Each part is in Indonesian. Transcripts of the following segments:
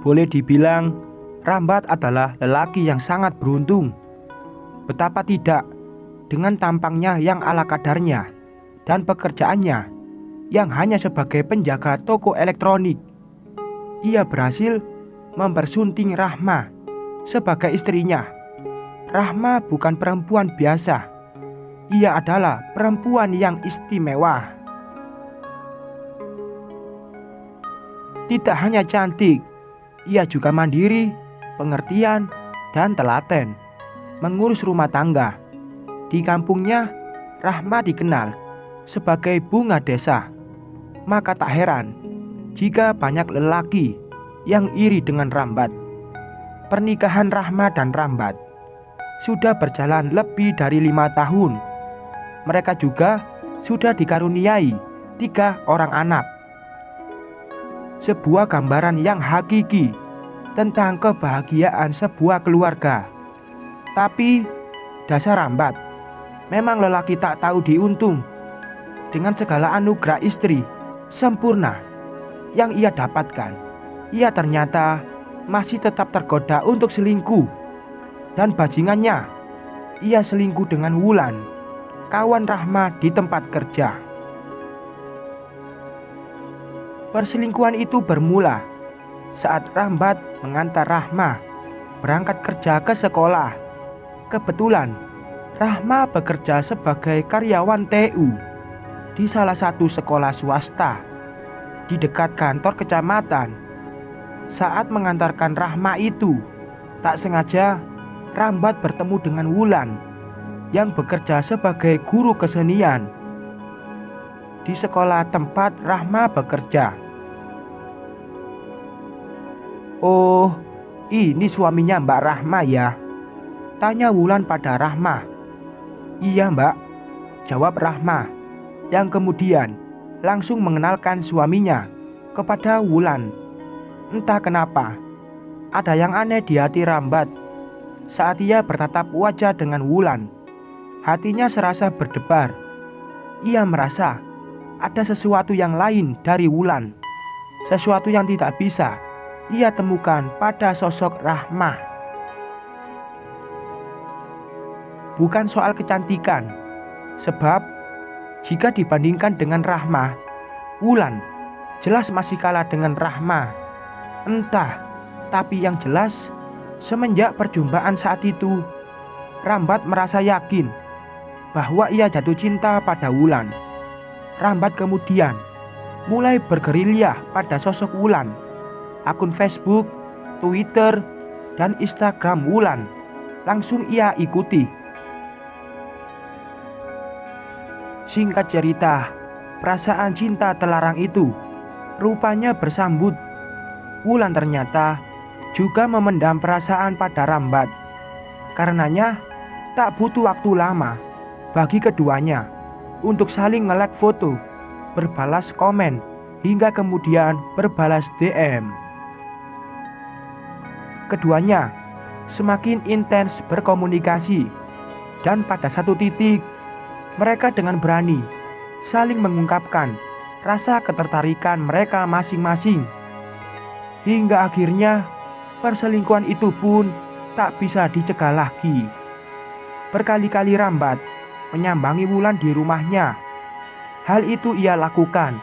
Boleh dibilang, Rambat adalah lelaki yang sangat beruntung. Betapa tidak, dengan tampangnya yang ala kadarnya dan pekerjaannya yang hanya sebagai penjaga toko elektronik, ia berhasil mempersunting Rahma sebagai istrinya. Rahma bukan perempuan biasa. Ia adalah perempuan yang istimewa. Tidak hanya cantik, ia juga mandiri, pengertian, dan telaten mengurus rumah tangga. Di kampungnya, Rahma dikenal sebagai bunga desa. Maka tak heran jika banyak lelaki yang iri dengan Rambat. Pernikahan Rahma dan Rambat sudah berjalan lebih dari 5 tahun. Mereka juga sudah dikaruniai 3 orang anak. Sebuah gambaran yang hakiki tentang kebahagiaan sebuah keluarga. Tapi dasar Rambat memang lelaki tak tahu diuntung. Dengan segala anugerah istri sempurna yang ia dapatkan, ia ternyata masih tetap tergoda untuk selingkuh. Dan bajingannya, ia selingkuh dengan Wulan, kawan Rahma di tempat kerja. Perselingkuhan itu bermula saat Rambat mengantar Rahma berangkat kerja ke sekolah. Kebetulan Rahma bekerja sebagai karyawan TU di salah satu sekolah swasta di dekat kantor kecamatan. Saat mengantarkan Rahma itu, tak sengaja Rambat bertemu dengan Wulan yang bekerja sebagai guru kesenian di sekolah tempat Rahma bekerja. "Oh, ini suaminya Mbak Rahma ya?" tanya Wulan pada Rahma. "Iya Mbak," jawab Rahma, yang kemudian langsung mengenalkan suaminya kepada Wulan. Entah kenapa, ada yang aneh di hati Rambat saat ia bertatap wajah dengan Wulan. Hatinya serasa berdebar. Ia merasa ada sesuatu yang lain dari Wulan, sesuatu yang tidak bisa ia temukan pada sosok Rahma. Bukan soal kecantikan, sebab jika dibandingkan dengan Rahma, Wulan jelas masih kalah dengan Rahma. Entah, tapi yang jelas semenjak perjumpaan saat itu, Rambat merasa yakin bahwa ia jatuh cinta pada Wulan. Rambat kemudian mulai bergerilya pada sosok Wulan. Akun Facebook, Twitter, dan Instagram Wulan langsung ia ikuti. Singkat cerita, perasaan cinta terlarang itu rupanya bersambut. Wulan ternyata juga memendam perasaan pada Rambat. Karenanya tak butuh waktu lama bagi keduanya untuk saling nge-like foto, berbalas komen, hingga kemudian berbalas DM. Keduanya semakin intens berkomunikasi, dan pada satu titik mereka dengan berani saling mengungkapkan rasa ketertarikan mereka masing-masing. Hingga akhirnya perselingkuhan itu pun tak bisa dicegah lagi. Berkali-kali Rambat menyambangi Wulan di rumahnya. Hal itu ia lakukan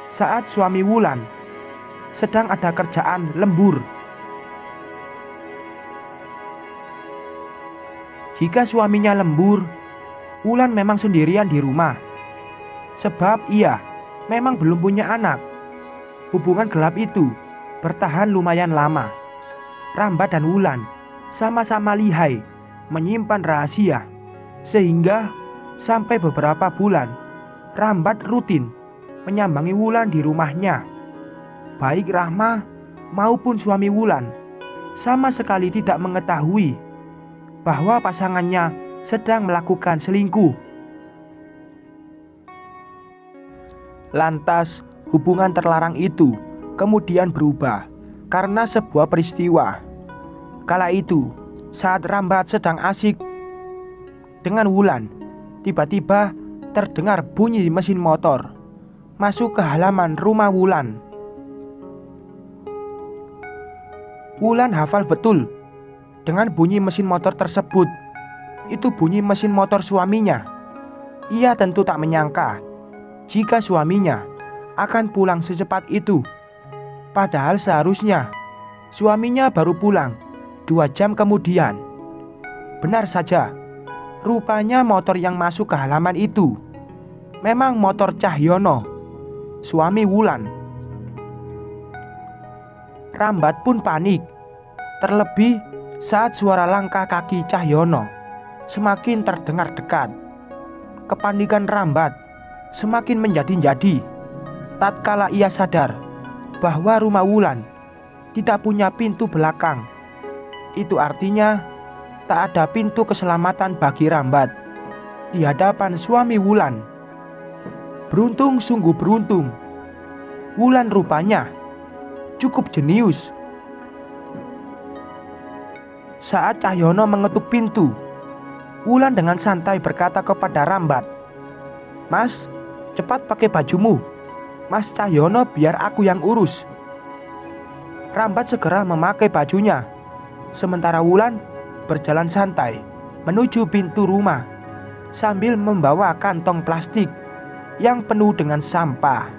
saat suami Wulan sedang ada kerjaan lembur. Jika suaminya lembur, Wulan memang sendirian di rumah, sebab ia memang belum punya anak. Hubungan gelap itu bertahan lumayan lama. Rambat dan Wulan sama-sama lihai menyimpan rahasia, sehingga sampai beberapa bulan Rambat rutin menyambangi Wulan di rumahnya. Baik Rahma maupun suami Wulan sama sekali tidak mengetahui bahwa pasangannya sedang melakukan selingkuh. Lantas hubungan terlarang itu kemudian berubah karena sebuah peristiwa. Kala itu, saat Rambat sedang asik dengan Wulan, tiba-tiba terdengar bunyi mesin motor masuk ke halaman rumah Wulan. Wulan hafal betul dengan bunyi mesin motor tersebut. Itu bunyi mesin motor suaminya. Ia tentu tak menyangka jika suaminya akan pulang secepat itu. Padahal seharusnya suaminya baru pulang 2 jam kemudian. Benar saja, rupanya motor yang masuk ke halaman itu memang motor Cahyono, suami Wulan. Rambat pun panik, terlebih saat suara langkah kaki Cahyono semakin terdengar dekat. Kepanikan Rambat semakin menjadi-jadi tatkala ia sadar bahwa rumah Wulan tidak punya pintu belakang. Itu artinya tak ada pintu keselamatan bagi Rambat di hadapan suami Wulan. Beruntung, sungguh beruntung. Wulan rupanya cukup jenius. Saat Cahyono mengetuk pintu, Wulan dengan santai berkata kepada Rambat, "Mas, cepat pakai bajumu. Mas Cahyono biar aku yang urus." Rambat segera memakai bajunya, sementara Wulan berjalan santai menuju pintu rumah sambil membawa kantong plastik yang penuh dengan sampah.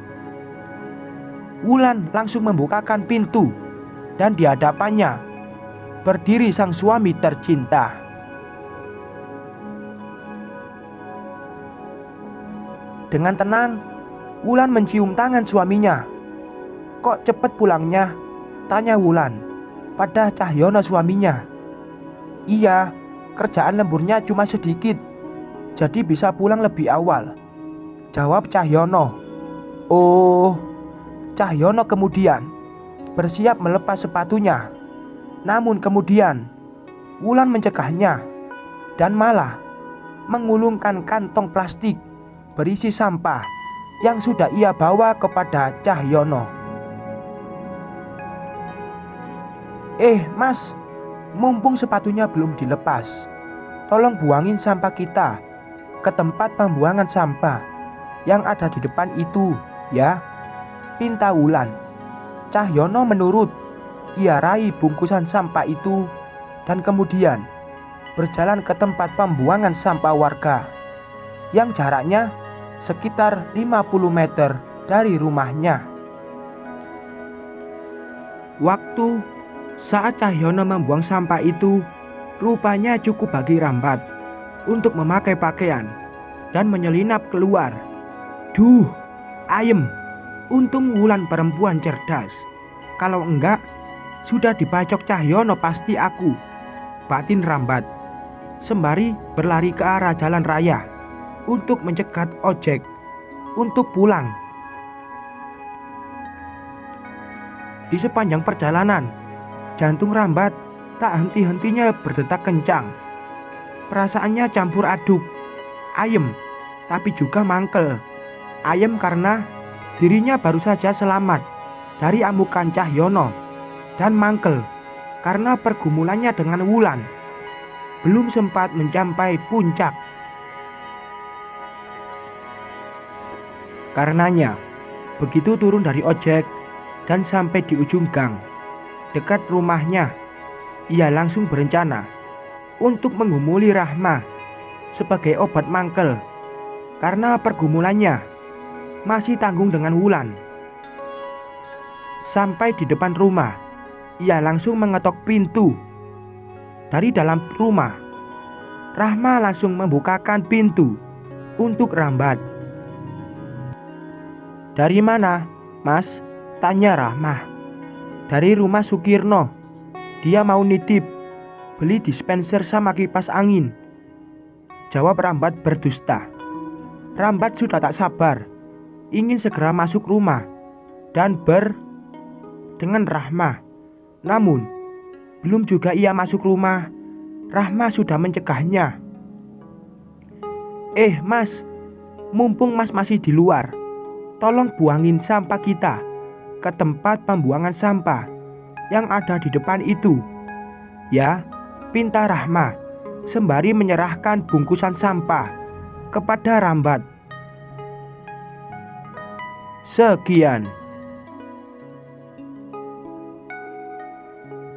Wulan langsung membukakan pintu dan di hadapannya berdiri sang suami tercinta. Dengan tenang, Wulan mencium tangan suaminya. "Kok cepet pulangnya?" tanya Wulan pada Cahyono suaminya. "Iya, kerjaan lemburnya cuma sedikit, jadi bisa pulang lebih awal," jawab Cahyono. "Oh." Cahyono kemudian bersiap melepas sepatunya. Namun kemudian Wulan mencegahnya dan malah mengulungkan kantong plastik berisi sampah yang sudah ia bawa kepada Cahyono. Mas, mumpung sepatunya belum dilepas, tolong buangin sampah kita ke tempat pembuangan sampah yang ada di depan itu, ya," pinta Wulan. Cahyono menurut. Ia raih bungkusan sampah itu dan kemudian berjalan ke tempat pembuangan sampah warga yang jaraknya sekitar 50 meter dari rumahnya. Waktu saat Cahyono membuang sampah itu rupanya cukup bagi Rambat untuk memakai pakaian dan menyelinap keluar. Duh, ayem. Untung Wulan perempuan cerdas. Kalau enggak, sudah dibacok Cahyono pasti aku, batin Rambat, sembari berlari ke arah jalan raya untuk mencegat ojek untuk pulang. Di sepanjang perjalanan, jantung Rambat tak henti-hentinya berdetak kencang. Perasaannya campur aduk, ayem tapi juga mangkel. Ayem karena dirinya baru saja selamat dari amukan Cahyono, dan mangkel karena pergumulannya dengan Wulan belum sempat mencapai puncak. Karenanya, begitu turun dari ojek dan sampai di ujung gang dekat rumahnya, ia langsung berencana untuk menggumuli Rahma sebagai obat mangkel karena pergumulannya masih tanggung dengan Wulan. Sampai di depan rumah, ia langsung mengetok pintu. Dari dalam rumah, Rahma langsung membukakan pintu untuk Rambat. "Dari mana, Mas?" tanya Rahma. "Dari rumah Sukirno. Dia mau nitip beli dispenser sama kipas angin," jawab Rambat berdusta. Rambat sudah tak sabar ingin segera masuk rumah dan dengan Rahma. Namun belum juga ia masuk rumah, Rahma sudah mencegahnya. Mas, mumpung Mas masih di luar, tolong buangin sampah kita ke tempat pembuangan sampah yang ada di depan itu, ya," pinta Rahma sembari menyerahkan bungkusan sampah kepada Rambat. Sekian.